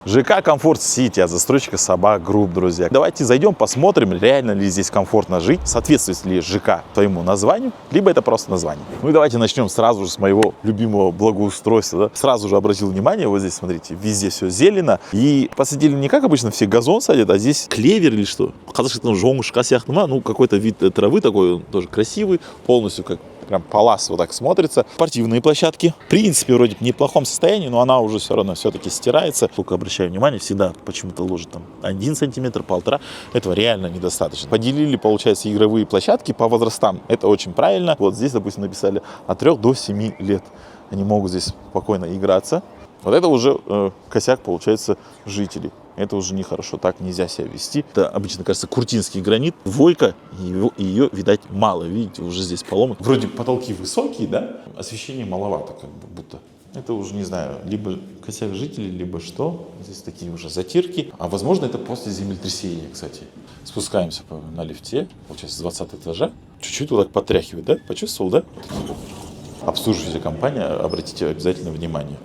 ЖК Комфорт Сити от застройщика Собак Групп, друзья. Давайте зайдем, посмотрим, реально ли здесь комфортно жить, соответствует ли ЖК твоему названию, либо это просто название. Ну и давайте начнем сразу же с моего любимого благоустройства. Да? Сразу же обратил внимание, вот здесь, смотрите, везде все зелено. И посадили не как обычно все газон садят, а здесь клевер или что. Казахстан жоңышқа сияқты, ну какой-то вид травы такой, он тоже красивый, полностью как прям палас вот так смотрится. Спортивные площадки. В принципе, вроде в неплохом состоянии, но она уже все равно все-таки стирается. Только обращаю внимание, всегда почему-то ложит там 1 сантиметр, 1,5. Этого реально недостаточно. Поделили, получается, игровые площадки по возрастам. Это очень правильно. Вот здесь, допустим, написали от 3 до 7 лет. Они могут здесь спокойно играться. Вот это уже косяк, получается, жителей. Это уже нехорошо, так нельзя себя вести. Это обычно, кажется, куртинский гранит, двойка, ее, видать, мало. Видите, уже здесь поломан. Вроде потолки высокие, да? Освещения маловато, как бы, будто. Это уже, не знаю, либо косяк жителей, либо что. Здесь такие уже затирки. А возможно, это после землетрясения, кстати. Спускаемся на лифте, получается, с 20 этажа. Чуть-чуть вот так потряхивает, да? Почувствовал, да? Обслуживающая компания, обратите обязательно внимание.